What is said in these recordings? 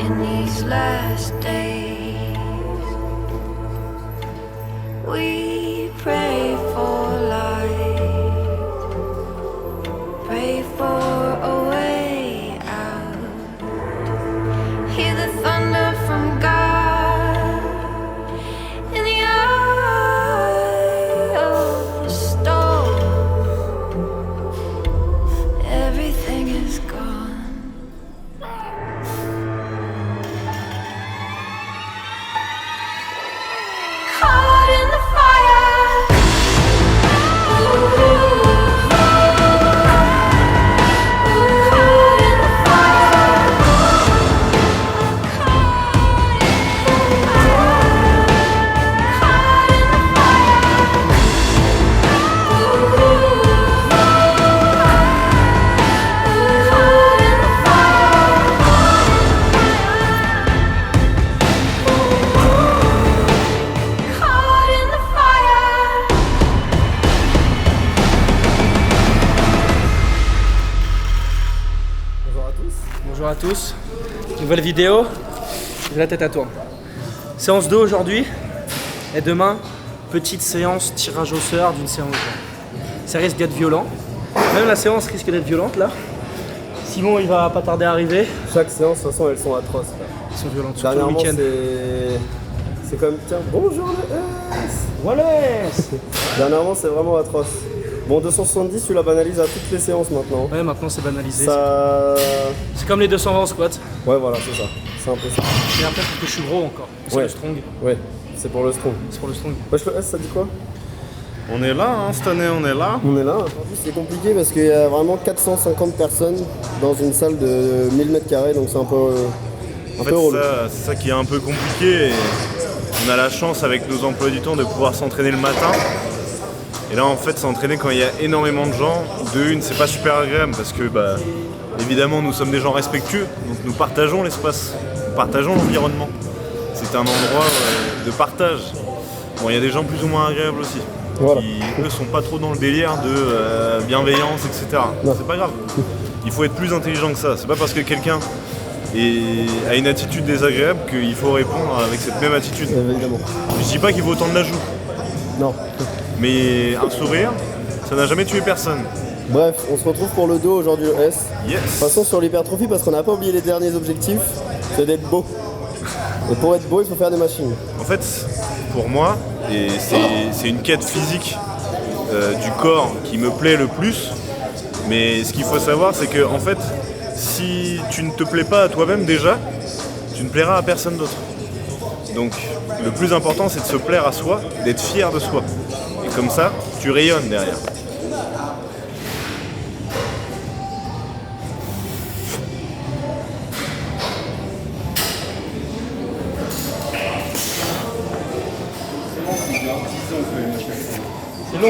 in these last days. We pray for light, pray for a way out. Hear the thunder from God in the eye of the storm. Everything is gone. Caught in the fire. Caught in the fire. Caught in the fire. Bonjour à tous. Bonjour à tous, nouvelle vidéo, j'ai la tête à toi. Séance 2 aujourd'hui, et demain, petite séance tirage au sort d'une séance 1. Ça risque d'être violent, même la séance risque d'être violente là. Simon il va pas tarder à arriver, Chaque séance, de toute façon, elles sont atroces. Là. ils sont violentes, surtout le Dernièrement, week-end. c'est comme, tiens, bonjour le S. Wallace. Dernièrement, c'est vraiment atroce. Bon, 270, tu la banalises à toutes les séances maintenant. Ouais, maintenant c'est banalisé. Ça... C'est comme les 220 squats, Ouais, voilà, c'est ça. C'est un peu ça. mais après parce que je suis gros encore, c'est Ouais. le strong, Ouais, c'est pour le strong. c'est pour le strong. Wesh, le S, ça dit quoi? On est là, hein, cette année on est là. On est là. En plus, c'est compliqué parce qu'il y a vraiment 450 personnes dans une salle de 1000 m², donc c'est un peu En fait, relou. c'est ça qui est un peu compliqué. Et on a la chance avec nos emplois du temps de pouvoir s'entraîner le matin. Et là, en fait, s'entraîner quand il y a énormément de gens, de une, c'est pas super agréable parce que, bah, évidemment, nous sommes des gens respectueux, donc nous partageons l'espace, nous partageons l'environnement. C'est un endroit de partage. Bon, il y a des gens plus ou moins agréables aussi. Voilà. Qui, eux, sont pas trop dans le délire de bienveillance, etc. Non. C'est pas grave. Il faut être plus intelligent que ça. C'est pas parce que quelqu'un a une attitude désagréable qu'il faut répondre avec cette même attitude. Évidemment. Je dis pas qu'il faut tendre la joue, Non. mais un sourire, ça n'a jamais tué personne. Bref, on se retrouve pour le dos aujourd'hui au S. Yes. Passons sur l'hypertrophie parce qu'on n'a pas oublié les derniers objectifs, c'est d'être beau. Et pour être beau, il faut faire des machines. En fait, pour moi, et c'est une quête physique du corps qui me plaît le plus. Mais ce qu'il faut savoir, c'est que en fait, si tu ne te plais pas à toi-même déjà, tu ne plairas à personne d'autre. Donc, le plus important, c'est de se plaire à soi, d'être fier de soi. Et comme ça, tu rayonnes derrière.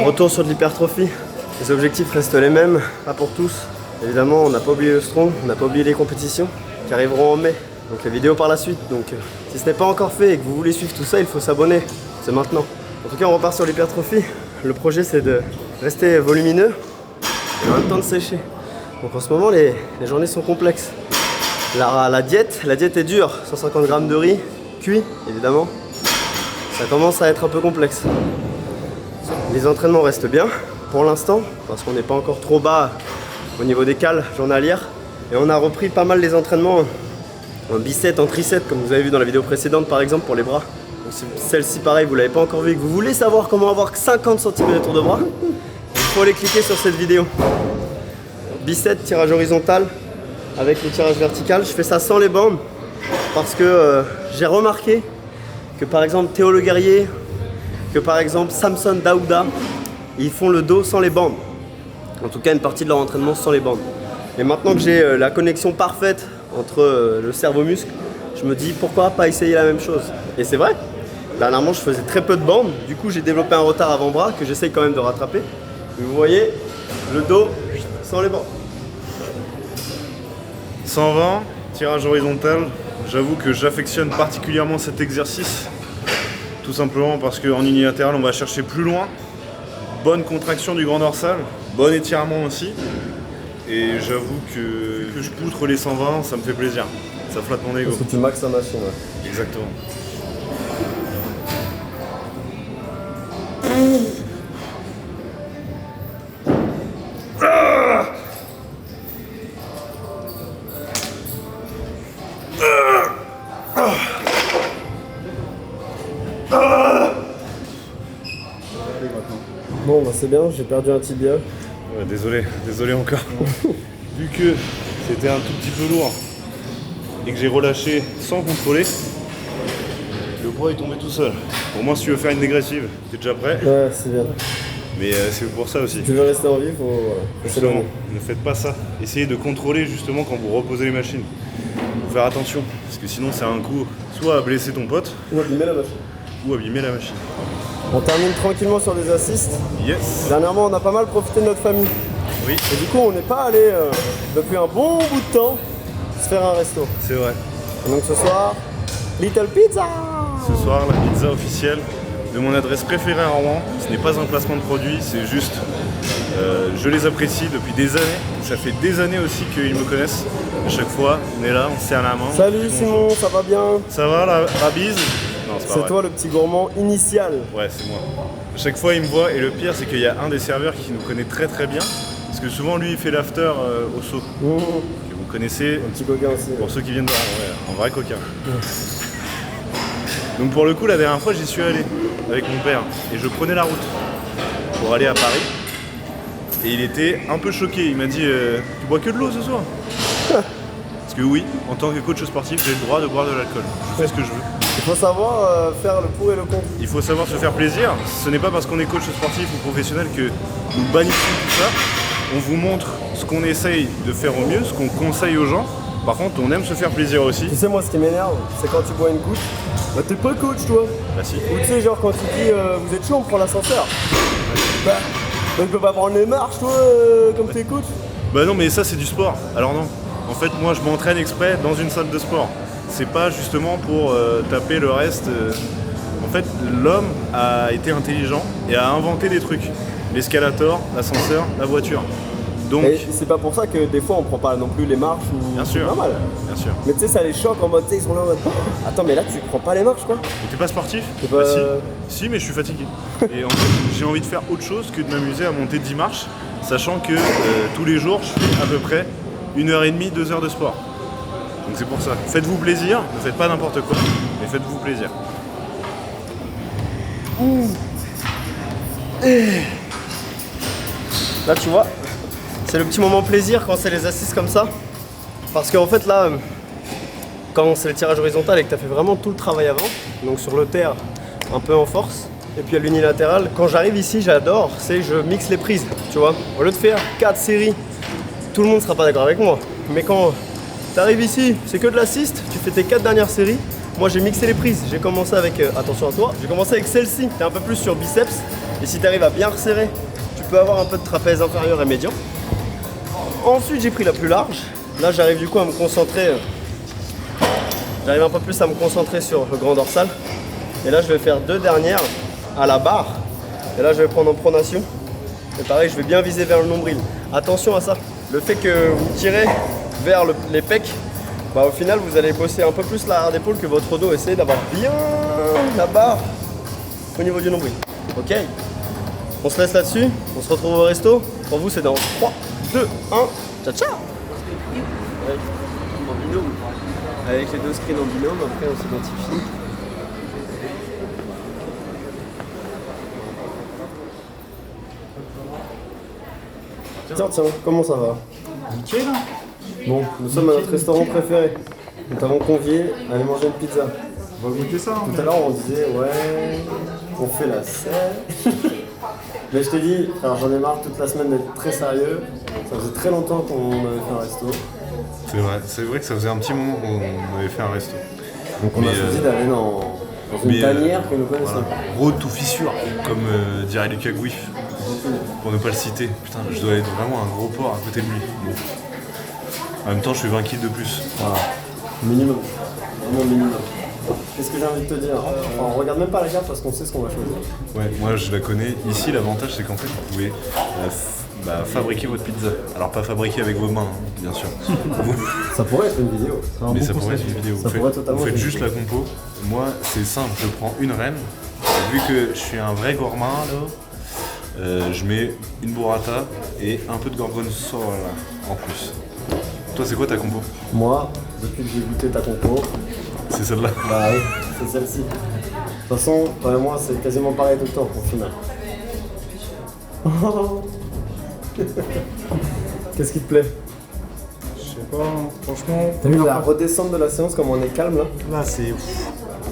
Retour sur de l'hypertrophie. Les objectifs restent les mêmes, pas pour tous. Évidemment, on n'a pas oublié le strong, on n'a pas oublié les compétitions qui arriveront en mai. Donc les vidéos par la suite. Donc si ce n'est pas encore fait et que vous voulez suivre tout ça, il faut s'abonner. C'est maintenant. En tout cas, on repart sur l'hypertrophie. Le projet, c'est de rester volumineux et en même temps de sécher. Donc en ce moment, les journées sont complexes. La diète est dure. 150 grammes de riz, cuit, évidemment. Ça commence à être un peu complexe. Les entraînements restent bien pour l'instant, parce qu'on n'est pas encore trop bas au niveau des cales journalières. Et on a repris pas mal les entraînements en biceps, en triceps, comme vous avez vu dans la vidéo précédente par exemple pour les bras. Donc si celle-ci pareil, vous l'avez pas encore vu et que vous voulez savoir comment avoir 50 cm de tour de bras, il faut aller cliquer sur cette vidéo. Biceps, tirage horizontal avec le tirage vertical. Je fais ça sans les bandes parce que j'ai remarqué que par exemple Théo Le Guerrier, que par exemple Samson Daouda, ils font le dos sans les bandes. En tout cas une partie de leur entraînement sans les bandes. Et maintenant que j'ai la connexion parfaite entre le cerveau-muscle, je me dis pourquoi pas essayer la même chose. Et c'est vrai, dernièrement je faisais très peu de bandes, du coup j'ai développé un retard avant-bras que j'essaye quand même de rattraper. Mais vous voyez, le dos sans les bandes. 120, tirage horizontal. J'avoue que j'affectionne particulièrement cet exercice. Tout simplement parce qu'en unilatéral, on va chercher plus loin. Bonne contraction du grand dorsal, bon étirement aussi. Et j'avoue que je poutre les 120, ça me fait plaisir. Ça flatte mon ego. Parce que tu maxes la machine, ouais. Exactement. Bon, bah c'est bien, j'ai perdu un tibia. Ouais, désolé encore. Vu que c'était un tout petit peu lourd et que j'ai relâché sans contrôler, le poids est tombé tout seul. Pour moi, si tu veux faire une dégressive, t'es déjà prêt. Ouais, c'est bien. Mais c'est pour ça aussi. Tu veux rester en vie, faut Justement, s'éloigner. ne faites pas ça. Essayez de contrôler justement quand vous reposez les machines. Faut faire attention, parce que sinon c'est un coup soit à blesser ton pote Ou abîmer la machine. ou abîmer la machine. On termine tranquillement sur des assists. Yes. Dernièrement, on a pas mal profité de notre famille. Oui, Et du coup, on n'est pas allé depuis un bon bout de temps se faire un resto. c'est vrai. Et donc ce soir, Little Pizza. Ce soir, la pizza officielle de mon adresse préférée à Rouen. Ce n'est pas un placement de produit, c'est juste je les apprécie depuis des années. Ça fait des années aussi qu'ils me connaissent. À chaque fois, on est là, on se serre la main. Salut Simon, ça va bien? Ça va la bise? Non, c'est pas C'est vrai. toi le petit gourmand initial. Ouais, c'est moi. À chaque fois, il me voit et le pire, c'est qu'il y a un des serveurs qui nous connaît très très bien. Parce que souvent, lui, il fait l'after au saut. Mmh. Que vous connaissez, Un petit coquin aussi. pour ceux qui viennent de ouais, un vrai coquin. Donc pour le coup, la dernière fois, j'y suis allé avec mon père. Et je prenais la route pour aller à Paris. Et il était un peu choqué. Il m'a dit tu bois que de l'eau ce soir? Parce que oui, en tant que coach sportif, j'ai le droit de boire de l'alcool. Je fais ce que je veux. Il faut savoir faire le pour et le contre. Il faut savoir se faire plaisir. Ce n'est pas parce qu'on est coach sportif ou professionnel que nous bannissons tout ça. On vous montre ce qu'on essaye de faire au mieux, ce qu'on conseille aux gens. Par contre, on aime se faire plaisir aussi. Tu sais, moi, ce qui m'énerve, c'est quand tu bois une goutte, bah t'es pas coach, toi. Bah si. Ou tu sais, genre quand tu dis vous êtes chaud, on prend l'ascenseur. Bah, tu peux pas prendre les marches, toi, comme t'es coach. Bah non, mais ça c'est du sport. Alors non. En fait, moi je m'entraîne exprès dans une salle de sport. C'est pas justement pour taper le reste. En fait, l'homme a été intelligent et a inventé des trucs. L'escalator, l'ascenseur, la voiture. Donc, Et c'est pas pour ça que des fois on prend pas non plus les marches ou. bien sûr, C'est normal. bien sûr. Mais tu sais, ça les choque en mode, tu sais, ils sont là en mode. Oh, attends, mais là tu prends pas les marches, quoi. Et t'es pas sportif? T'es pas- Bah, si, mais je suis fatigué. Et en fait, j'ai envie de faire autre chose que de m'amuser à monter 10 marches, sachant que tous les jours, je fais à peu près 1h30, 2 heures de sport. Donc c'est pour ça. Faites-vous plaisir, ne faites pas n'importe quoi, mais faites-vous plaisir. Là, tu vois, c'est le petit moment plaisir quand c'est les assises comme ça. Parce qu'en fait, là, quand c'est le tirage horizontal et que tu as fait vraiment tout le travail avant, donc sur le terre, un peu en force, et puis à l'unilatéral, quand j'arrive ici, j'adore, c'est je mixe les prises, tu vois. Au lieu de faire 4 séries, tout le monde sera pas d'accord avec moi, mais quand tu arrives ici, c'est que de l'assist, tu fais tes 4 dernières séries. Moi, j'ai mixé les prises. J'ai commencé avec, attention à toi, j'ai commencé avec celle-ci. Tu es un peu plus sur biceps, et si tu arrives à bien resserrer, tu peux avoir un peu de trapèze inférieur et médian. Ensuite, j'ai pris la plus large. Là, j'arrive du coup à me concentrer. J'arrive un peu plus à me concentrer sur le grand dorsal. Et là, je vais faire 2 dernières à la barre. Et là, je vais prendre en pronation. Et pareil, je vais bien viser vers le nombril. Attention à ça. Le fait que vous tirez vers les pecs, bah, au final, vous allez bosser un peu plus l'arrière d'épaule que votre dos. Essayez d'avoir bien la barre au niveau du nombril. Ok? On se laisse là-dessus. On se retrouve au resto. Pour vous, c'est dans 3, 2, 1. Ciao, ciao! En binôme. Avec les 2 screens en binôme, après on s'identifie. Tiens, comment ça va? Nickel. Bon, nous sommes à notre restaurant préféré. Nous t'avons convié à aller manger une pizza. On va goûter ça. Tout à l'heure on disait ouais, on fait la scène. Mais je te dis, alors j'en ai marre toute la semaine d'être très sérieux. Ça faisait très longtemps qu'on avait fait un resto. C'est vrai que ça faisait un petit moment qu'on avait fait un resto. Donc on a choisi d'aller dans une tanière que nous connaissons. Voilà. Road to fissure, comme dirait Lucas Gouif, pour ne pas le citer. Putain, je dois être vraiment un gros porc à côté de lui. Bon. En même temps, je suis 20 kilos de plus. Voilà. Minimum. Vraiment minimum. Qu'est-ce que j'ai envie de te dire? On regarde même pas la carte parce qu'on sait ce qu'on va choisir. Ouais, moi je la connais. Ici, l'avantage, c'est qu'en fait, vous pouvez bah, fabriquez votre pizza. Alors pas fabriquer avec vos mains, hein, bien sûr. Ça pourrait être une vidéo. Mais ça pourrait être une vidéo. Ça pourrait totalement Vous faites être juste la compo. Moi, c'est simple, je prends une reine. Et vu que je suis un vrai gourmand, là, je mets une burrata et un peu de gorgonzola en plus. Toi, c'est quoi ta compo? Moi, depuis que j'ai goûté ta compo, C'est celle-là. bah oui, c'est celle-ci. De toute façon, toi et moi, c'est quasiment pareil tout le temps, au final. Qu'est-ce qui te plaît? Je sais pas, franchement, T'as vu la redescente de la séance, comme on est calme là? là c'est.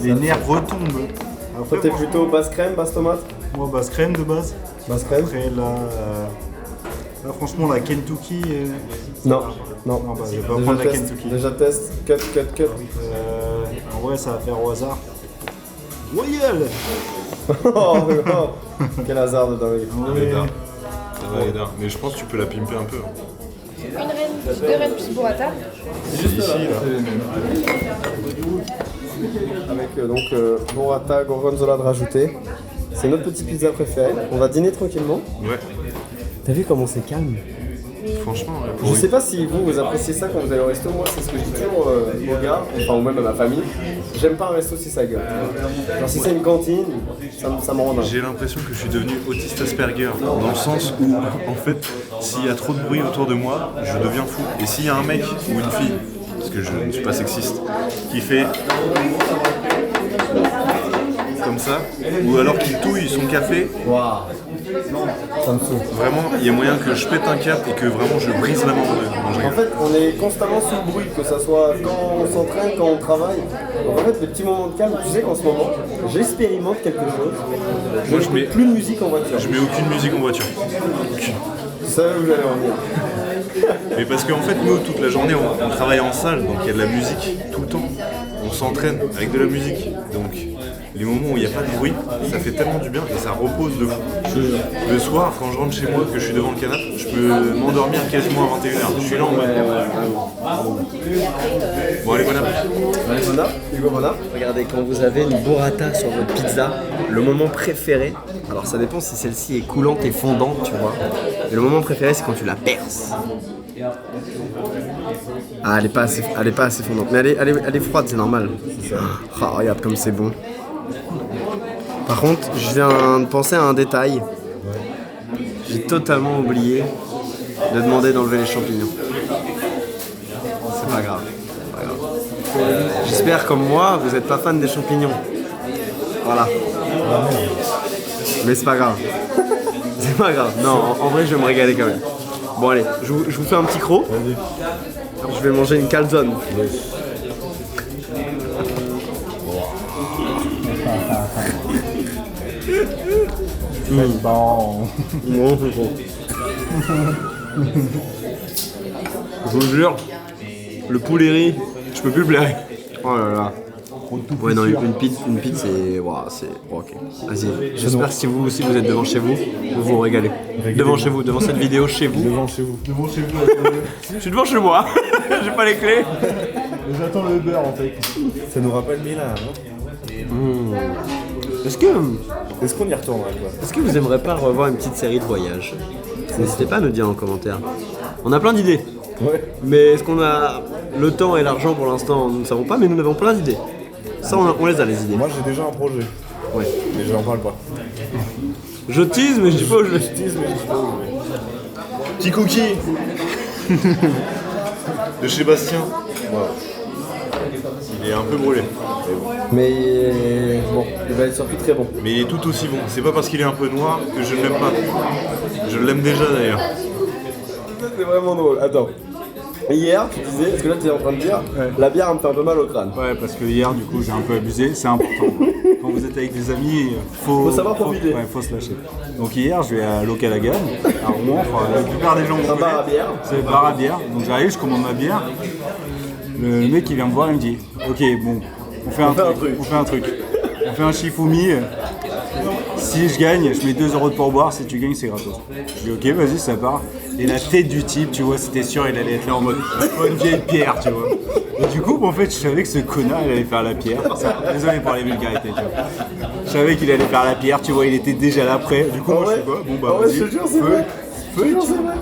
Les nerfs retombent. Toi, Après, t'es plutôt basse crème, basse tomate? moi, basse crème de base. Basse crème? Après, là franchement, la Kentucky. Non, non. Non, bah, je vais pas Déjà prendre la test, Kentucky. déjà test, cut. En vrai, ça va faire au hasard. Royal. Oh, quel hasard de dingue. Ça va aider. Mais je pense que tu peux la pimper un peu. Une reine, deux reines plus burrata. Juste Ici, là. Avec burrata, gorgonzola de rajouter. C'est notre petite pizza préférée. On va dîner tranquillement. Ouais. T'as vu comment c'est calme? Franchement, ouais, Je sais pas si vous appréciez ça quand vous allez au resto. Moi, c'est ce que je dis toujours aux gars, enfin ou même à ma famille. J'aime pas un resto si ça gueule. Genre si c'est une cantine, ça me rend dingue. j'ai l'impression que je suis devenu autiste Asperger, dans le sens où, en fait, s'il y a trop de bruit autour de moi, je deviens fou. Et s'il y a un mec ou une fille, parce que je ne suis pas sexiste, qui fait comme ça, ou alors qui touille son café, Waouh, ça me saoule. vraiment, il y a moyen que je pète un câble et que vraiment je brise la main en deux. En fait, on est constamment sous le bruit, que ça soit quand on s'entraîne, quand on travaille. Donc en fait, les petits moments de calme, tu sais qu'en ce moment, j'expérimente quelque chose. Moi, je n'écoute mets- plus de musique en voiture. Je mets aucune musique en voiture. Aucune. Tu savais où j'allais en venir. Mais parce qu'en fait, nous, toute la journée, on travaille en salle, donc il y a de la musique tout le temps. On s'entraîne avec de la musique. Donc, les moments où il n'y a pas de bruit, ça fait tellement du bien et ça repose de fou. Le soir, quand je rentre chez moi, que je suis devant le canapé, je peux m'endormir quasiment à 21h. Je suis là en mode. Bon, allez, bon appétit. Mona, Hugo Mona. Regardez, quand vous avez une burrata sur votre pizza, le moment préféré, alors ça dépend si celle-ci est coulante et fondante, tu vois. Mais le moment préféré, c'est quand tu la perces. Ah, elle est pas assez fondante. Mais elle est froide, c'est normal. Ah, regarde comme c'est bon. Par contre, je viens de penser à un détail. J'ai totalement oublié de demander d'enlever les champignons. C'est pas grave. J'espère comme moi, vous n'êtes pas fan des champignons. Voilà. Mais c'est pas grave. C'est pas grave. Non, en vrai, je vais me régaler quand même. Bon, allez, je vous fais un petit croc. Je vais manger une calzone. Bon. Non, c'est bon. Je vous jure, le poulet riz, je peux plus le blairer. Oh là là. Ouais, non, une pizza, c'est. Waouh, c'est. Oh, ok. Vas-y. J'espère que si vous aussi vous êtes devant chez vous, vous vous régalez. Devant chez vous, devant cette vidéo chez vous. Devant chez vous. Devant chez vous. Je suis devant chez moi. J'ai pas les clés. J'attends le beurre en fait. Ça nous rappelle Milan, non? Est-ce qu'on y retournerait quoi? Est-ce que vous aimeriez pas revoir une petite série de voyages? N'hésitez pas à nous dire en commentaire. On a plein d'idées. Ouais. Mais est-ce qu'on a le temps et l'argent pour l'instant? Nous ne savons pas, mais nous avons plein d'idées. Ça, on les a, les idées. Moi j'ai déjà un projet. Ouais. Mais j'en parle pas. Je tease, mais je dis pas où je vais. Petit cookie de chez Bastien. Voilà. Il est un peu brûlé. Mais bon, il va être surtout très bon. Mais il est tout aussi bon. C'est pas parce qu'il est un peu noir que je ne l'aime pas. Je l'aime déjà d'ailleurs. C'est vraiment drôle. Attends. Hier, tu disais, parce que là tu es en train de dire, la bière me fait un peu mal au crâne. Ouais, parce que hier, du coup, j'ai un peu abusé. C'est important. Quand vous êtes avec des amis, faut savoir profiter. Ouais, faut se lâcher. Donc hier, je vais à L'Ocalagan, à Rouen. Enfin, la plupart des gens Un bar à bière. C'est le bar à bière. Donc j'arrive, je commande ma bière. Le mec, il vient me voir, il me dit, ok, bon, on fait un truc. On fait un Shifumi. Si je gagne, je mets 2 € de pourboire. Si tu gagnes, c'est gratos. Je dis ok, vas-y, ça part. Et la tête du type, tu vois, c'était sûr, il allait être là en mode bonne vieille pierre, tu vois. Et du coup, en fait, je savais que ce connard, il allait faire la pierre. Désolé pour les vulgarités, tu vois. Je savais qu'il allait faire la pierre, tu vois, il était déjà là prêt. Du coup, moi, je fais quoi? Bon, bah, Ah ouais, vas-y, je te jure, c'est vrai. Feuille, tu vois.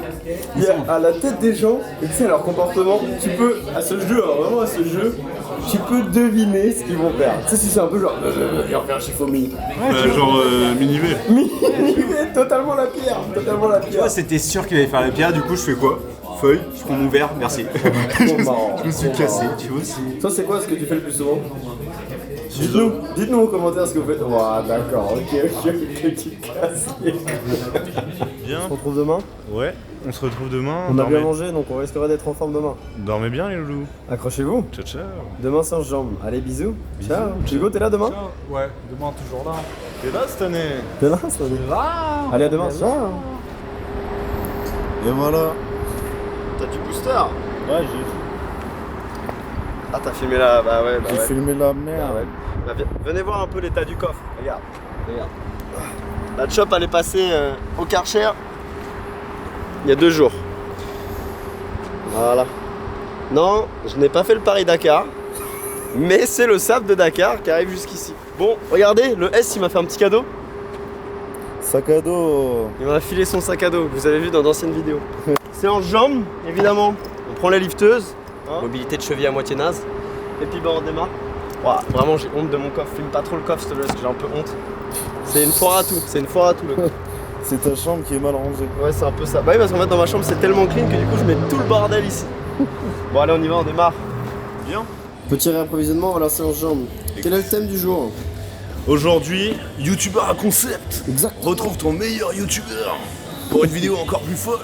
Il y a à la tête des gens, et tu sais, leur comportement, tu peux, à ce jeu, alors vraiment à ce jeu, tu peux deviner ce qu'ils vont faire. Tu sais, si c'est un peu genre, viens faire un Shifumi. Genre mini-V. Totalement la pierre, totalement la Tu pierre. vois, c'était sûr qu'il allait faire la pierre, du coup, je fais quoi? Feuille, je prends mon verre, merci. Trop marrant. Je me suis cassé, tu vois aussi. Toi, c'est quoi ce que tu fais le plus souvent? Dites-nous en commentaire ce que vous faites. Ouah, d'accord, ok, tu casses. Bien. On se retrouve demain. Ouais, on se retrouve demain. On a bien Dormez- mangé, donc on risquerait d'être en forme demain. Dormez bien les loulous. Accrochez-vous. Ciao ciao. Demain, c'est en jambes. Allez, bisous. Ciao. Hugo, t'es là demain? Ouais, demain toujours là. T'es là cette année? T'es là, ça va. Allez, à demain. Ciao. Et voilà. T'as du booster? Ouais, j'ai Ah, t'as filmé là, bah ouais, filmé la Ah merde. ouais. Bah, venez voir un peu l'état du coffre. Regarde. La chop, elle est passée au Karcher il y a 2 jours. Voilà. Non, je n'ai pas fait le Paris-Dakar, mais c'est le SAP de Dakar qui arrive jusqu'ici. Bon, regardez, le S, il m'a fait un petit cadeau. Sac à dos. Il m'a filé son sac à dos, que vous avez vu dans d'anciennes vidéos. C'est en jambes, évidemment. On prend la lifteuse, mobilité de cheville à moitié naze, et puis bah on démarre. Ouah, vraiment, j'ai honte de mon coffre. Filme pas trop le coffre, s'il te plaît, parce que j'ai un peu honte. C'est une foire à tout, c'est une foire à tout le coffre. C'est ta chambre qui est mal rangée. Ouais, c'est un peu ça. Bah oui, parce qu'en fait, dans ma chambre, c'est tellement clean que du coup, je mets tout le bordel ici. Bon, allez, on y va, on démarre. Bien. Petit réapprovisionnement, on va lancer en jambes. Quel est le thème du jour? Aujourd'hui, youtubeur à concept. Exact. Retrouve ton meilleur youtubeur pour une vidéo encore plus folle.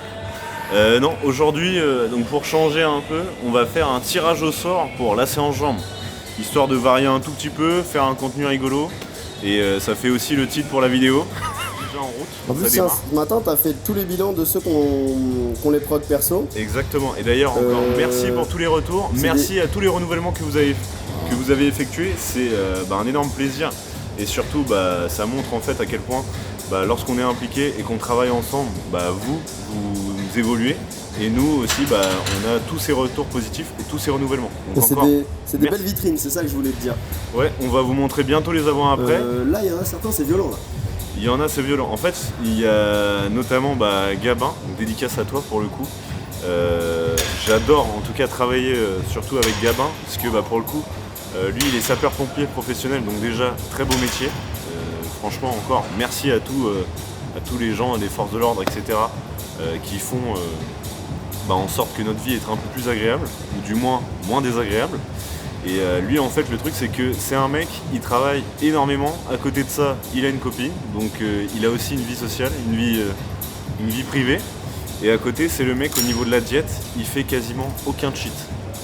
Non, aujourd'hui, donc pour changer un peu, on va faire un tirage au sort pour la séance jambes. Histoire de varier un tout petit peu, faire un contenu rigolo. Et ça fait aussi le titre pour la vidéo. Déjà en route, En ça plus, démarre. ce matin, t'as fait tous les bilans de ceux qu'on les prod perso. Exactement. Et d'ailleurs, encore merci pour tous les retours. c'est Merci à tous les renouvellements que vous avez effectués. C'est un énorme plaisir. Et surtout, ça montre en fait à quel point, lorsqu'on est impliqué et qu'on travaille ensemble, vous évoluez. Et nous aussi, on a tous ces retours positifs et tous ces renouvellements. Donc C'est encore, des merci. belles vitrines, c'est ça que je voulais te dire. Ouais, on va vous montrer bientôt les avant-après. Là, il y en a certains, c'est violent là. Il y en a, c'est violent. En fait, il y a notamment Gabin, donc dédicace à toi pour le coup. J'adore en tout cas travailler surtout avec Gabin, parce que pour le coup, lui il est sapeur-pompier professionnel, donc déjà très beau métier. Franchement encore, merci à tous les gens des forces de l'ordre, etc. Qui font en sorte que notre vie est un peu plus agréable, ou du moins moins désagréable. Et lui en fait le truc c'est que c'est un mec, il travaille énormément, à côté de ça il a une copine, donc il a aussi une vie sociale, une vie privée. Et à côté c'est le mec au niveau de la diète, il fait quasiment aucun cheat.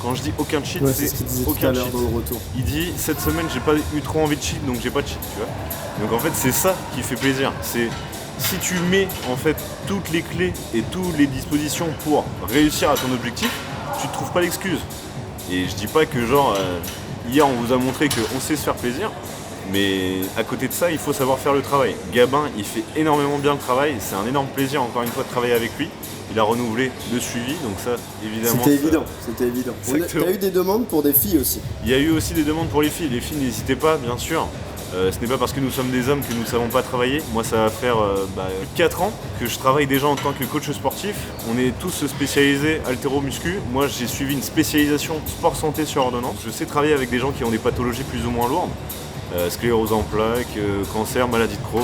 Quand je dis aucun cheat, Ouais, c'est ce qu'il c'est disait tout à aucun l'heure cheat. dans le retour. Il dit cette semaine j'ai pas eu trop envie de cheat donc j'ai pas de cheat, tu vois. Donc en fait c'est ça qui fait plaisir. C'est si tu mets en fait toutes les clés et toutes les dispositions pour réussir à ton objectif, tu te trouves pas l'excuse. Et je dis pas que hier on vous a montré qu'on sait se faire plaisir, mais à côté de ça il faut savoir faire le travail. Gabin il fait énormément bien le travail, c'est un énorme plaisir encore une fois de travailler avec lui. Il a renouvelé le suivi, donc ça évidemment. C'était évident. Exactement. T'as eu des demandes pour des filles aussi. Il y a eu aussi des demandes pour les filles. Les filles n'hésitez pas, bien sûr. Ce n'est pas parce que nous sommes des hommes que nous ne savons pas travailler. Moi, ça va faire plus de 4 ans que je travaille déjà en tant que coach sportif. On est tous spécialisés haltéro-muscu. Moi, j'ai suivi une spécialisation sport santé sur ordonnance. Je sais travailler avec des gens qui ont des pathologies plus ou moins lourdes. Sclérose en plaques, cancer, maladie de Crohn.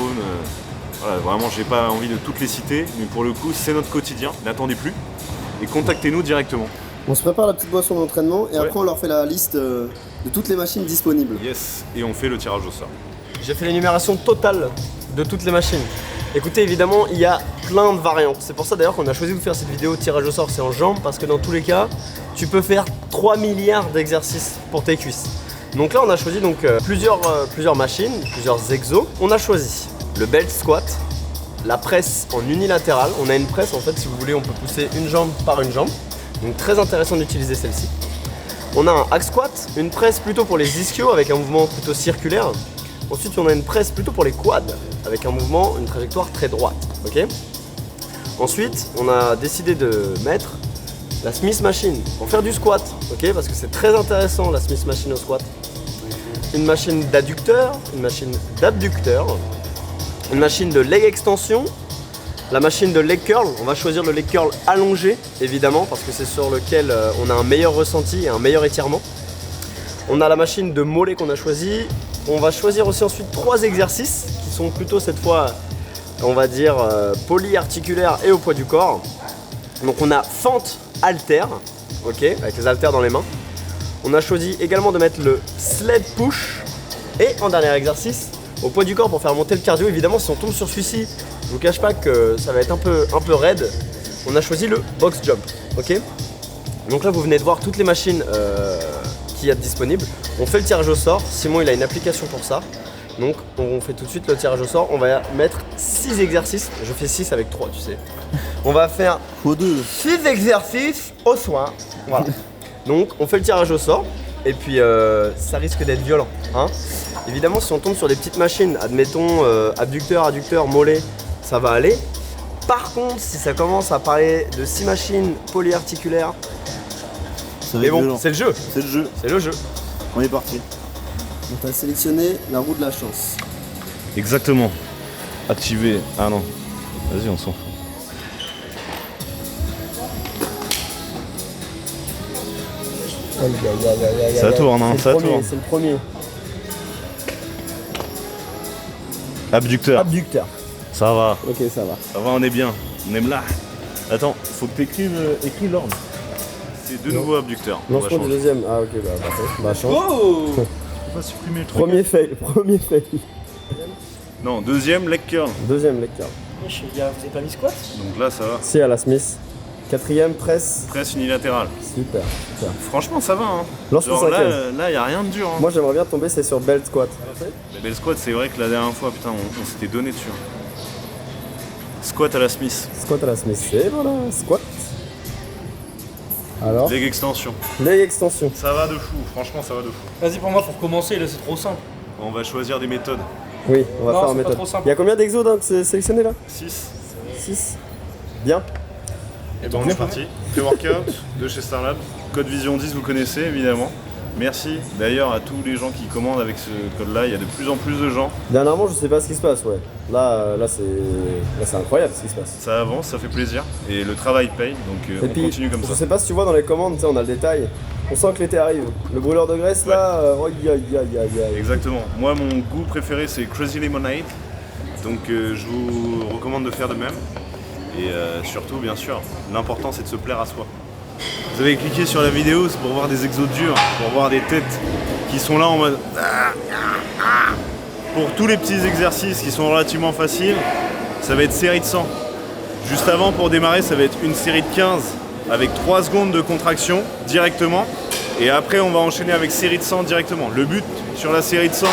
Voilà, vraiment, j'ai pas envie de toutes les citer. Mais pour le coup, c'est notre quotidien. N'attendez plus. Et contactez-nous directement. On se prépare la petite boisson d'entraînement et Ouais. après on leur fait la liste de toutes les machines disponibles. Yes. Et on fait le tirage au sort. J'ai fait l'énumération totale de toutes les machines. Écoutez, évidemment, il y a plein de variantes. C'est pour ça d'ailleurs qu'on a choisi de vous faire cette vidéo tirage au sort, c'est en jambes, parce que dans tous les cas, tu peux faire 3 milliards d'exercices pour tes cuisses. Donc là, on a choisi plusieurs machines, plusieurs exos. On a choisi le belt squat, la presse en unilatéral. On a une presse, en fait, si vous voulez, on peut pousser une jambe par une jambe. Donc très intéressant d'utiliser celle-ci. On a un hack squat, une presse plutôt pour les ischios avec un mouvement plutôt circulaire. Ensuite, on a une presse plutôt pour les quads avec un mouvement, une trajectoire très droite. Ok. Ensuite, on a décidé de mettre la Smith Machine pour faire du squat, ok, parce que c'est très intéressant la Smith Machine au squat. Une machine d'adducteur, une machine d'abducteur, une machine de leg extension, la machine de leg curl. On va choisir le leg curl allongé, évidemment, parce que c'est sur lequel on a un meilleur ressenti et un meilleur étirement. On a la machine de mollet qu'on a choisi. On va choisir aussi ensuite 3 exercices qui sont plutôt cette fois, on va dire, polyarticulaires et au poids du corps. Donc on a fente haltère, ok, avec les haltères dans les mains. On a choisi également de mettre le sled push. Et en dernier exercice, au poids du corps pour faire monter le cardio. Évidemment, si on tombe sur celui-ci, je vous cache pas que ça va être un peu raide. On a choisi le box jump, ok. Donc là, vous venez de voir toutes les machines qu'il y a disponibles. On fait le tirage au sort. Simon, il a une application pour ça. Donc, on fait tout de suite le tirage au sort. On va mettre 6 exercices. Je fais 6 avec 3, tu sais. On va faire 6 exercices au soin. Voilà. Donc, on fait le tirage au sort. Et puis, ça risque d'être violent, hein. Évidemment, si on tombe sur des petites machines, admettons abducteur, adducteur, mollet, ça va aller. Par contre, si ça commence à parler de 6 machines polyarticulaires, mais bon, c'est le jeu. C'est le jeu. C'est le jeu. On est parti. On va sélectionner la roue de la chance. Exactement. Activer. Ah non. Vas-y, on s'en fout. Ça tourne, hein, ça tourne. C'est le premier. Abducteur. Abducteur. Ça va. Ok, ça va. Ça va, on est bien. On est là. Attends, faut que t'écrives écris l'ordre. C'est de nouveau abducteur. On va Lancement du changer. deuxième. Ah ok, bah parfait. Bah change. Oh On peut pas supprimer le truc. Premier fail. Premier fail. Non, deuxième leg curl. Deuxième lecture. Vous avez pas mis squat? Donc là, ça va. Si à la Smith. Quatrième presse. Presse unilatérale. Super, super. Franchement, ça va. Hein. Lance ton Genre cinquième. là, y a rien de dur. Hein. Moi j'aimerais bien tomber, c'est sur belt squat. Mais le squat, c'est vrai que la dernière fois, putain, on s'était donné dessus. Squat à la Smith. Squat à la Smith. Et voilà, squat. Alors, Leg extension. leg extension. Ça va de fou. Franchement, ça va de fou. Vas-y, pour moi, pour commencer, là, c'est trop simple. On va choisir des méthodes. Oui, on va Non, faire en c'est pas méthode. trop simple. Il y a combien d'exos sélectionnés là 6. 6. Bien. Et ben on est parti. Pré-workout de chez Starlab. Code Vision 10, vous connaissez évidemment. Merci d'ailleurs à tous les gens qui commandent avec ce code-là. Il y a de plus en plus de gens. Dernièrement, je sais pas ce qui se passe, ouais. Là c'est incroyable ce qui se passe. Ça avance, ça fait plaisir. Et le travail paye, donc Et on puis, continue comme je ça. sais pas si tu vois dans les commandes, tu sais, on a le détail. On sent que l'été arrive. Le brûleur de graisse là, aïe aïe aïe aïe aïe. Exactement. Moi, mon goût préféré, c'est Crazy Lemonade. Donc je vous recommande de faire de même. Et surtout, bien sûr, l'important c'est de se plaire à soi. Vous avez cliqué sur la vidéo, c'est pour voir des exos durs, pour voir des têtes qui sont là en mode... Pour tous les petits exercices qui sont relativement faciles, ça va être série de 100. Juste avant, pour démarrer, ça va être une série de 15 avec 3 secondes de contraction directement. Et après, on va enchaîner avec série de 100 directement. Le but sur la série de 100,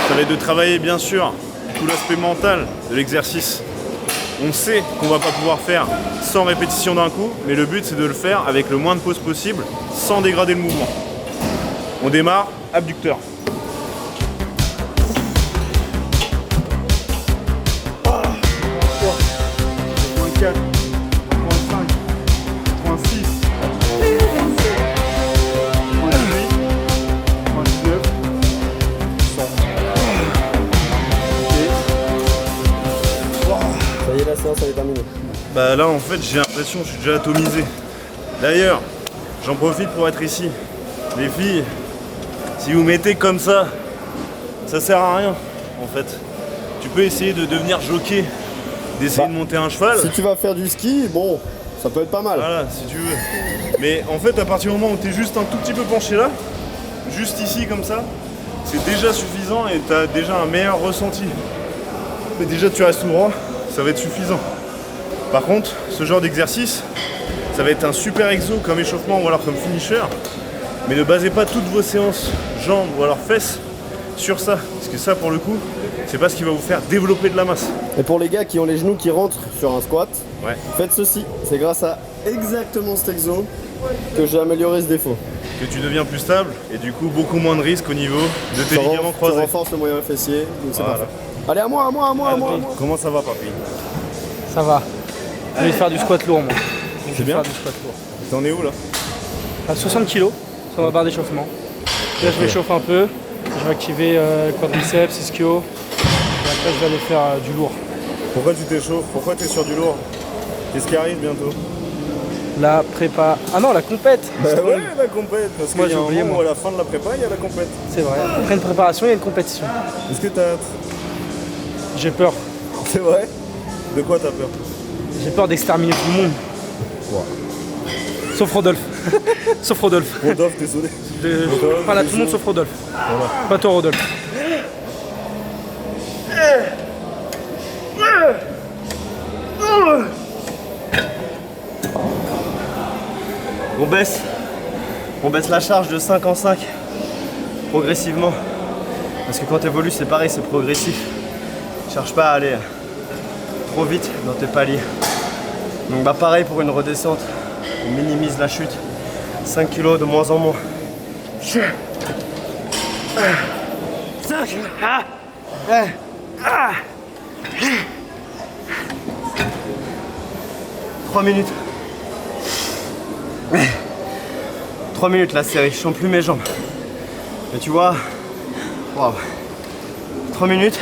ça va être de travailler bien sûr tout l'aspect mental de l'exercice. On sait qu'on va pas pouvoir faire 100 répétitions d'un coup, mais le but c'est de le faire avec le moins de pauses possible, sans dégrader le mouvement. On démarre, abducteur. Point 4, point 5, point 6, point 8, point 9, 100. Ça y est, la séance elle est terminée. Bah là en fait j'ai l'impression que je suis déjà atomisé. D'ailleurs, j'en profite pour être ici. Les filles, si vous mettez comme ça sert à rien en fait. Tu peux essayer de devenir jockey, d'essayer de monter un cheval. Si tu vas faire du ski, bon, ça peut être pas mal. Voilà, si tu veux. Mais en fait à partir du moment où tu es juste un tout petit peu penché là, juste ici comme ça, c'est déjà suffisant et tu as déjà un meilleur ressenti. Mais déjà tu restes tout droit, ça va être suffisant. Par contre, ce genre d'exercice, ça va être un super exo comme échauffement ou alors comme finisher. Mais ne basez pas toutes vos séances jambes ou alors fesses sur ça. Parce que ça pour le coup, c'est pas ce qui va vous faire développer de la masse. Et pour les gars qui ont les genoux qui rentrent sur un squat, Ouais. faites ceci. C'est grâce à exactement cet exo que j'ai amélioré ce défaut. Que tu deviens plus stable et du coup beaucoup moins de risque au niveau de tes ligaments Tu croisés. renforces le moyen fessier, donc c'est Voilà. parfait. Allez, à moi, à moi, à moi, à moi, à moi. Comment ça va papy? Ça va. Je vais faire du squat lourd, moi. C'est bien. Faire du squat lourd. T'en es où là? À 60 kg sur ma barre d'échauffement. Là, je m'échauffe un peu. Je vais activer quadriceps, ischio. Et après, je vais aller faire du lourd. Pourquoi tu t'échauffes? Pourquoi tu es sur du lourd? Qu'est-ce qui arrive bientôt? La prépa. Ah non, la compète. Bah ouais, la compète. Parce Moi, qu'il y a j'ai un oublié, moment moi. où à la fin de la prépa, il y a la compète. C'est vrai. Après une préparation, il y a une compétition. Est-ce que t'as hâte? J'ai peur. C'est vrai? De quoi t'as peur? J'ai peur d'exterminer tout le monde. Sauf Rodolphe. Sauf Rodolphe. Rodolphe, désolé. Je parle à tout le monde sauf Rodolphe. Pas toi, Rodolphe. On baisse la charge de 5 en 5 progressivement. Parce que quand tu évolues, c'est pareil, c'est progressif. Cherche pas à aller trop vite dans tes paliers. Donc bah pareil pour une redescente, on minimise la chute. 5 kilos de moins en moins. 5 3 minutes. 3 minutes la série, je sens plus mes jambes. Mais tu vois, waouh. 3 minutes,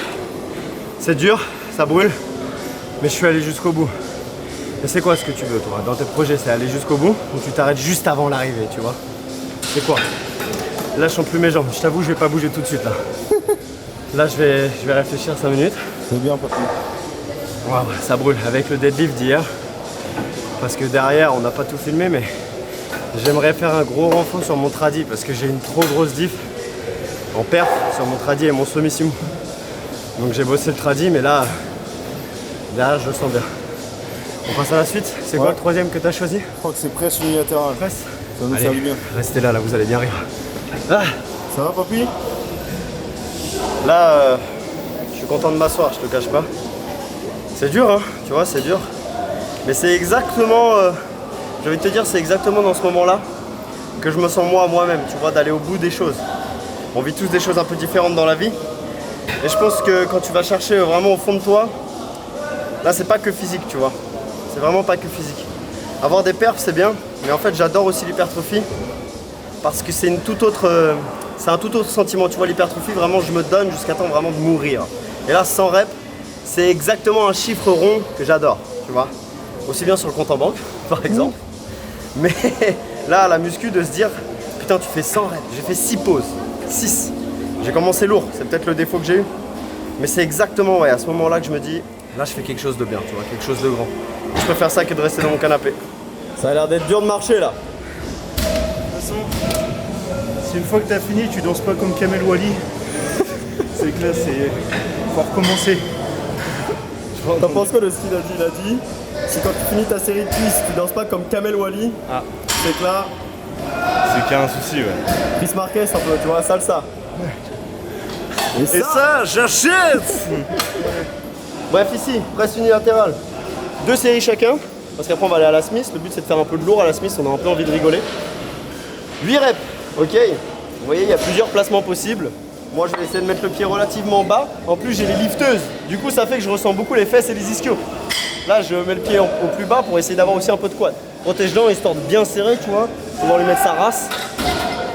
c'est dur, ça brûle, mais je suis allé jusqu'au bout. Et c'est quoi ce que tu veux toi? Dans tes projets, c'est aller jusqu'au bout ou tu t'arrêtes juste avant l'arrivée, tu vois? C'est quoi? Là je sens plus mes jambes, je t'avoue je vais pas bouger tout de suite là. Là je vais réfléchir 5 minutes. C'est bien, papy. Waouh, ça brûle avec le deadlift d'hier. Parce que derrière on n'a pas tout filmé mais j'aimerais faire un gros renfort sur mon tradi parce que j'ai une trop grosse diff en perf sur mon tradi et mon semi-simo. Donc j'ai bossé le tradi mais là derrière je le sens bien. On passe à la suite. C'est quoi le troisième que tu as choisi? Je crois que c'est presse unilatérale. Presse. Ça nous Allez, servi bien. restez là, vous allez bien rire. Ah, Ça va, papy? là, je suis content de m'asseoir, je te cache pas. C'est dur, hein, tu vois, c'est dur. Mais c'est exactement, j'ai envie de te dire, c'est exactement dans ce moment-là que je me sens moi-même, tu vois, d'aller au bout des choses. On vit tous des choses un peu différentes dans la vie. Et je pense que quand tu vas chercher vraiment au fond de toi, là, c'est pas que physique, tu vois. C'est vraiment pas que physique. Avoir des perfs, c'est bien, mais en fait, j'adore aussi l'hypertrophie parce que c'est une toute autre, c'est un tout autre sentiment. Tu vois, l'hypertrophie, vraiment, je me donne jusqu'à temps vraiment de mourir. Et là, 100 reps, c'est exactement un chiffre rond que j'adore, tu vois. Aussi bien sur le compte en banque, par exemple. Mais là, la muscu, de se dire, putain, tu fais 100 reps, j'ai fait 6 pauses, 6. J'ai commencé lourd, c'est peut-être le défaut que j'ai eu. Mais c'est exactement à ce moment-là que je me dis, là, je fais quelque chose de bien, tu vois, quelque chose de grand. Je préfère ça que de rester dans mon canapé. Ça a l'air d'être dur de marcher, là. De toute façon, si une fois que t'as fini, tu danses pas comme Kamel Wally, c'est que là, faut recommencer. T'en penses quoi de ce qu'il a dit? Il a dit, c'est quand tu finis ta série de cuisses, tu danses pas comme Kamel Wally. Ah. C'est que là, C'est qu'il y a un souci, ouais. Chris Marquez un peu, tu vois, salsa. Et ça, j'achète! Bref, ici, presse unilatérale. 2 séries chacun, parce qu'après on va aller à la Smith. Le but c'est de faire un peu de lourd à la Smith, on a un peu envie de rigoler. 8 reps, ok. Vous voyez, il y a plusieurs placements possibles. Moi je vais essayer de mettre le pied relativement bas. En plus j'ai les lifteuses, du coup ça fait que je ressens beaucoup les fesses et les ischios. Là je mets le pied au plus bas pour essayer d'avoir aussi un peu de quad. Protège-dents histoire de bien serrer, tu vois, pouvoir lui mettre sa race.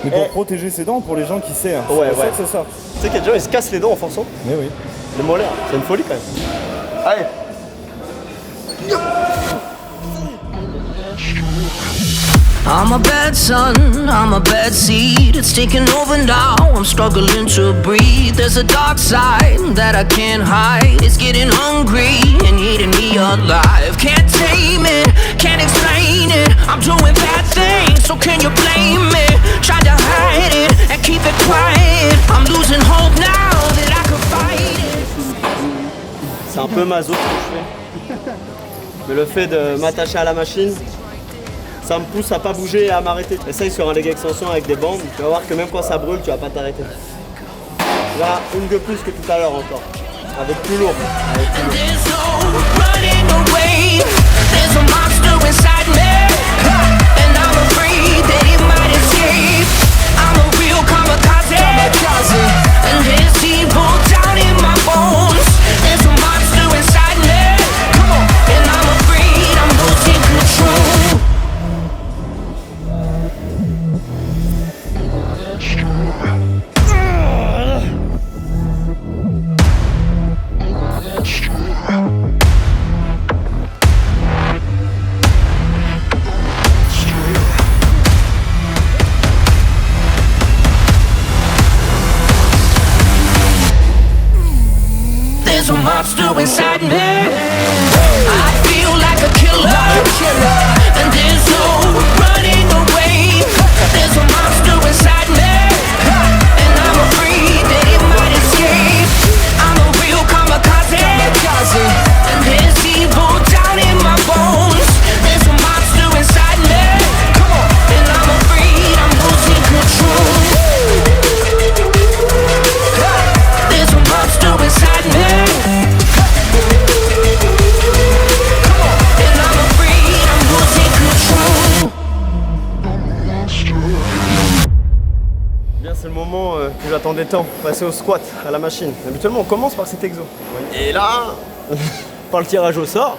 Mais pour protéger ses dents, pour les gens qui serrent. Ouais, c'est pour ça ouais. que c'est ça. Tu sais qu'il y a des gens ils se cassent les dents en forçant. Mais oui. Les molaires, c'est une folie quand même. Allez. I'm a bad son, I'm a bad seed. It's taking over now, I'm struggling to breathe. There's a dark side that I can't hide. It's getting hungry and eating me alive. Can't tame it, can't explain it. I'm doing bad things, so can you blame me? Try to hide it and keep it quiet. I'm losing hope now that I could fight it. C'est un peu maso ce que je fais. Mais le fait de m'attacher à la machine, ça me pousse à pas bouger et à m'arrêter. Essaye sur un leg extension avec des bandes, tu vas voir que même quand ça brûle, tu vas pas t'arrêter. Là, une de plus que tout à l'heure encore. Avec plus lourd. Avec plus lourd. There's no running away. There's a monster inside me, and I'm afraid that it might escape. I'm a real kamikaze, and there's evil down in my bones. There's a monster inside me, come on, and I'm afraid I'm losing control. There's a monster inside me. I feel like a killer, and there's no running away. There's a monster inside me, and I'm afraid that it might escape. I'm a real kamikaze, and there's evil down in my bones. There's a monster inside me, and I'm afraid I'm losing control. There's a monster inside me, and I'm afraid I'm losing control. Bien, c'est le moment que j'attendais tant, passer au squat, à la machine. Habituellement, on commence par cet exo. Et là, par le tirage au sort,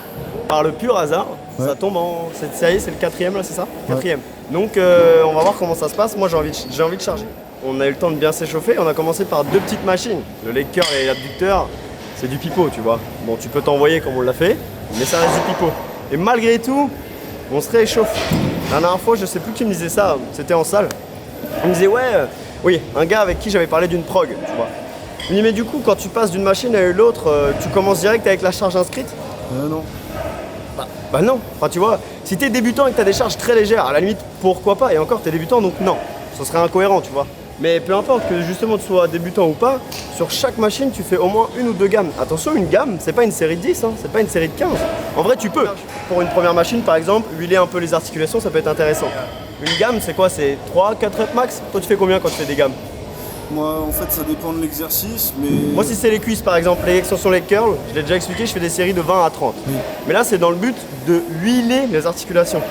par le pur hasard, ça tombe en... Ça y est, c'est le 4ème là, c'est ça? 4ème. Donc on va voir comment ça se passe. Moi, j'ai envie de charger. On a eu le temps de bien s'échauffer. On a commencé par 2 petites machines. Le leg curl et l'abducteur, c'est du pipeau, tu vois. Bon, tu peux t'envoyer comme on l'a fait, mais ça reste du pipeau. Et malgré tout, on se réchauffe. La dernière fois, je sais plus qui me disait ça, c'était en salle. Il me disait, ouais, oui, un gars avec qui j'avais parlé d'une prog, tu vois. Il me dit, mais du coup, quand tu passes d'une machine à l'autre, tu commences direct avec la charge inscrite? Non. Bah non, enfin tu vois, si t'es débutant et que t'as des charges très légères, à la limite, pourquoi pas? Et encore, t'es débutant, donc non, ce serait incohérent, tu vois. Mais peu importe que justement tu sois débutant ou pas, sur chaque machine, tu fais au moins 1 ou 2 gammes. Attention, une gamme, c'est pas une série de 10, hein, c'est pas une série de 15. En vrai, tu peux. Pour une première machine, par exemple, huiler un peu les articulations, ça peut être intéressant. Une gamme, c'est quoi? C'est 3-4 reps max? Toi, tu fais combien quand tu fais des gammes? Moi, en fait, ça dépend de l'exercice, mais... Moi, si c'est les cuisses, par exemple, les extensions leg curl, je l'ai déjà expliqué, je fais des séries de 20 à 30. Oui. Mais là, c'est dans le but de huiler les articulations.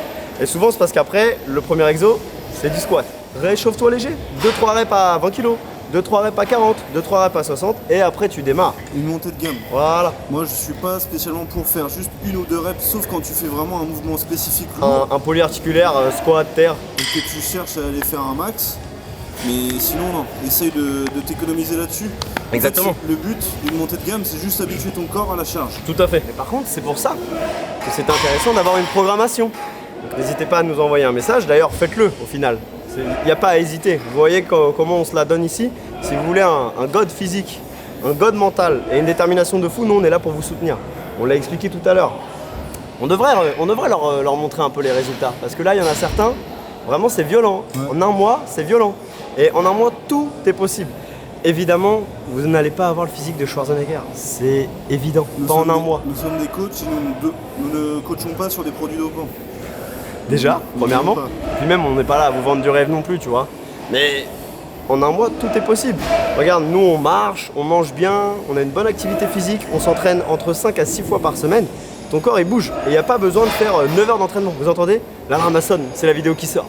Et souvent, c'est parce qu'après, le premier exo, c'est du squat. Réchauffe-toi léger, 2-3 reps à 20 kg, 2-3 reps à 40, 2-3 reps à 60, et après, tu démarres. Une montée de gamme. Voilà. Moi, je suis pas spécialement pour faire juste 1 ou 2 reps, sauf quand tu fais vraiment un mouvement spécifique lourd Un polyarticulaire, squat, terre. et que tu cherches à aller faire un max. Mais sinon, non. Essaye de t'économiser là-dessus. Exactement. En fait, le but d'une montée de gamme, c'est juste habituer ton corps à la charge. Tout à fait. Mais par contre, c'est pour ça que c'est intéressant d'avoir une programmation. Donc, n'hésitez pas à nous envoyer un message. D'ailleurs, faites-le au final. Il n'y a pas à hésiter. Vous voyez comment on se la donne ici. Si vous voulez un god physique, un god mental et une détermination de fou, nous, on est là pour vous soutenir. On l'a expliqué tout à l'heure. On devrait leur montrer un peu les résultats. Parce que là, il y en a certains, vraiment, c'est violent. Ouais. En un mois, c'est violent. Et en un mois, tout est possible. Évidemment, vous n'allez pas avoir le physique de Schwarzenegger. C'est évident. Pas en un mois. Nous sommes des coachs et nous ne coachons pas sur des produits dopants. Déjà, premièrement. pas. Puis même, on n'est pas là à vous vendre du rêve non plus, tu vois. Mais en un mois, tout est possible. Regarde, nous, on marche, on mange bien, on a une bonne activité physique, on s'entraîne entre 5 à 6 fois par semaine. Ton corps, il bouge. Et il n'y a pas besoin de faire 9 heures d'entraînement. Vous entendez? L'alarme sonne, c'est la vidéo qui sort.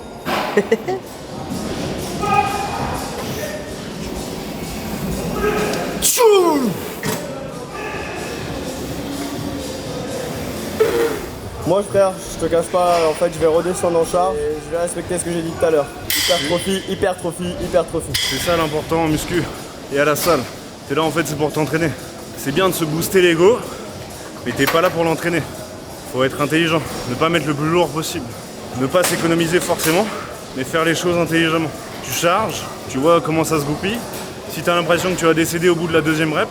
Moi frère, je te cache pas, en fait je vais redescendre en charge et je vais respecter ce que j'ai dit tout à l'heure. Hypertrophie, hypertrophie, hypertrophie. C'est ça l'important en muscu et à la salle. T'es là en fait c'est pour t'entraîner. C'est bien de se booster l'ego, mais t'es pas là pour l'entraîner. Faut être intelligent, ne pas mettre le plus lourd possible. Ne pas s'économiser forcément, mais faire les choses intelligemment. Tu charges, tu vois comment ça se goupille. Si t'as l'impression que tu vas décéder au bout de la 2e rep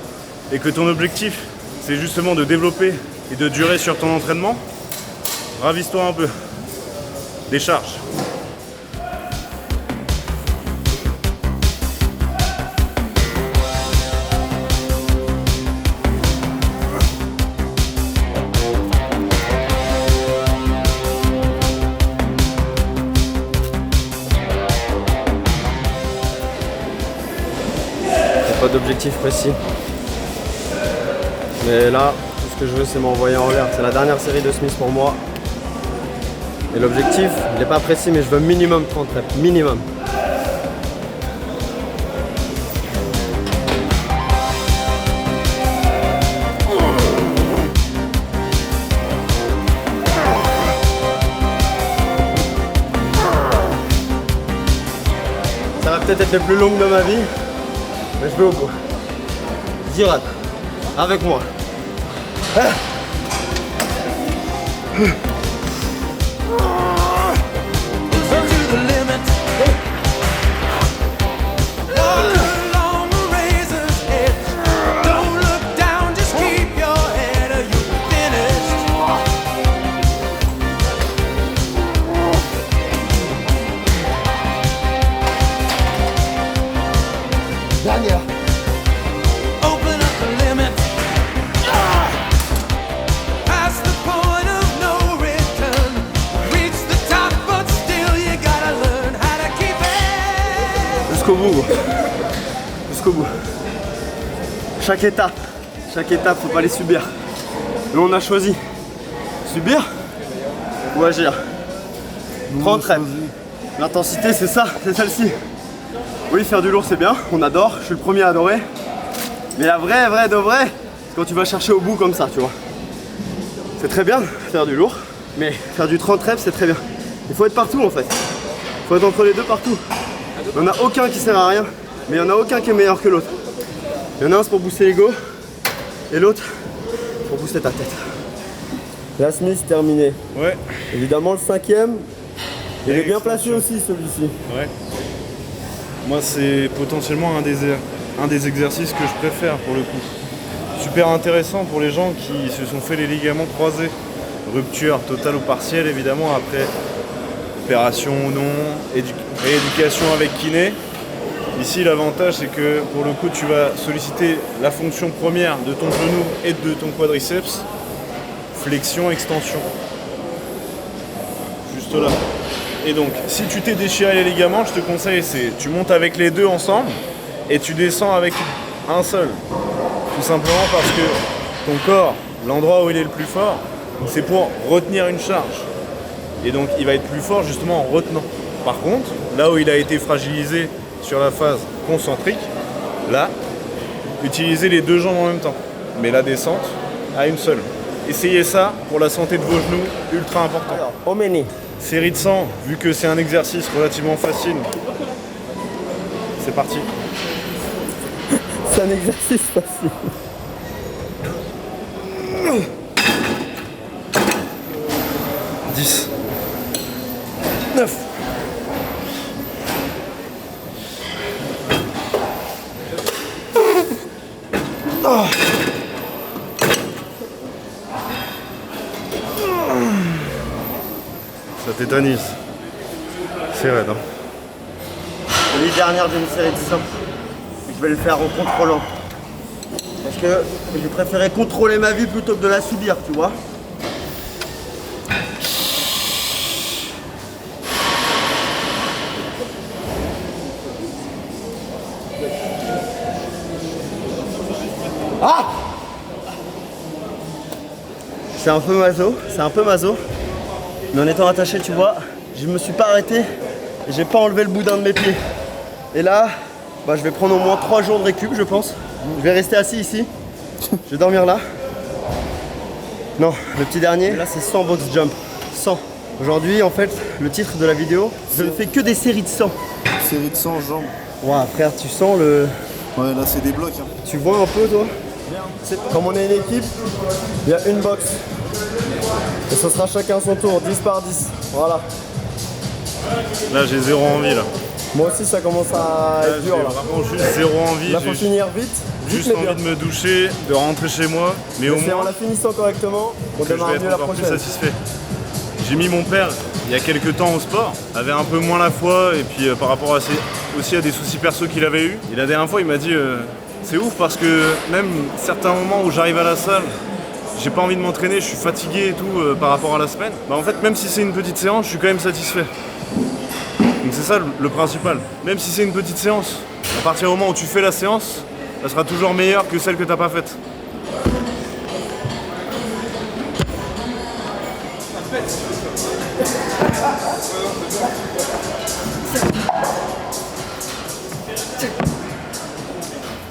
et que ton objectif c'est justement de développer et de durer sur ton entraînement, ravise-toi un peu. Décharge. Pas d'objectif précis. Mais là, tout ce que je veux c'est m'envoyer en l'air. C'est la dernière série de Smith pour moi. Et l'objectif, il n'est pas précis mais je veux minimum 30 reps. Minimum. Ça va peut-être être le plus long de ma vie. Mais je vais au bout. Zirat, avec moi. Dernière. Open up the limit. Past the point of no return. Reach the top, but still you gotta learn how to keep it. Jusqu'au bout. Jusqu'au bout. Chaque étape, faut pas les subir. Nous on a choisi subir ou agir. 30 reps. L'intensité c'est ça, c'est celle-ci. Oui, faire du lourd c'est bien, on adore, je suis le premier à adorer. Mais la vraie de vrai, c'est quand tu vas chercher au bout comme ça, tu vois. C'est très bien faire du lourd, mais faire du 30 reps c'est très bien. Il faut être partout en fait. Il faut être entre les deux partout. Il n'y en a aucun qui sert à rien, mais il n'y en a aucun qui est meilleur que l'autre. Il y en a un c'est pour booster l'ego, et l'autre pour booster ta tête. La Smith terminée. Ouais, Évidemment le 5ème, il est bien placé aussi celui-ci. ouais. Moi, c'est potentiellement un des exercices que je préfère pour le coup. Super intéressant pour les gens qui se sont fait les ligaments croisés. Rupture totale ou partielle, évidemment, après opération ou non, rééducation avec kiné. Ici, l'avantage, c'est que pour le coup, tu vas solliciter la fonction première de ton genou et de ton quadriceps. Flexion, extension. Juste là. Et donc, si tu t'es déchiré les ligaments, je te conseille, c'est tu montes avec les deux ensemble et tu descends avec un seul. Tout simplement parce que ton corps, l'endroit où il est le plus fort, c'est pour retenir une charge. Et donc, il va être plus fort justement en retenant. Par contre, là où il a été fragilisé sur la phase concentrique, là, utilisez les deux jambes en même temps. Mais la descente à une seule. Essayez ça pour la santé de vos genoux, ultra important. Alors, Omeni. Série de 100, vu que c'est un exercice relativement facile. C'est parti. C'est un exercice facile. « 10. 9. Ça tétanise. C'est raide, hein. L'année dernière d'une série de 100. Je vais le faire en contrôlant. Parce que j'ai préféré contrôler ma vie plutôt que de la subir, tu vois. Ah! C'est un peu maso, mais en étant attaché, tu vois, je me suis pas arrêté et j'ai pas enlevé le boudin de mes pieds. Et là, bah, je vais prendre au moins 3 jours de récup, je pense. Je vais rester assis ici, je vais dormir là. Non, le petit dernier, là c'est 100 box jump, 100. Aujourd'hui, en fait, le titre de la vidéo, je ne fais que des séries de 100. Série de 100 jambes. Ouah, frère, tu sens le... Ouais, là c'est des blocs. Hein. Tu vois un peu, toi? Comme on est une équipe, il y a une box. Et ce sera chacun son tour, 10 par 10. Voilà. Là, j'ai zéro envie, là. Moi aussi, ça commence à Là, être dur, j'ai là. vraiment juste zéro envie. Là, faut J'ai finir vite. juste mais bien. envie de me doucher, de rentrer chez moi. Mais au C'est en moins, la finissant correctement, on que je démarre vais mieux être la encore plus prochaine. satisfait. J'ai mis mon père il y a quelques temps au sport, avait un peu moins la foi et puis par rapport à aussi à des soucis perso qu'il avait eu. Et la dernière fois il m'a dit c'est ouf parce que même certains moments où j'arrive à la salle, j'ai pas envie de m'entraîner, je suis fatigué et tout par rapport à la semaine. Bah en fait même si c'est une petite séance, je suis quand même satisfait. Donc c'est ça le principal. Même si c'est une petite séance, à partir du moment où tu fais la séance, elle sera toujours meilleure que celle que t'as pas faite.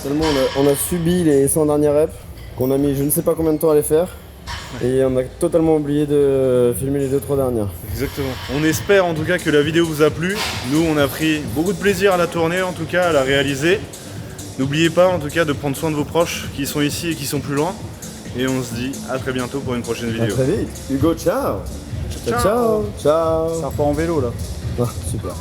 Tellement on a subi les 100 dernières reps, qu'on a mis je ne sais pas combien de temps à les faire. Et on a totalement oublié de filmer les 2-3 dernières. Exactement. On espère en tout cas que la vidéo vous a plu. Nous, on a pris beaucoup de plaisir à la tourner, en tout cas à la réaliser. N'oubliez pas en tout cas de prendre soin de vos proches qui sont ici et qui sont plus loin. Et on se dit à très bientôt pour une prochaine À vidéo. très vite. Hugo, ciao. Ciao. Ciao. Ça repart en vélo là. Ah, super.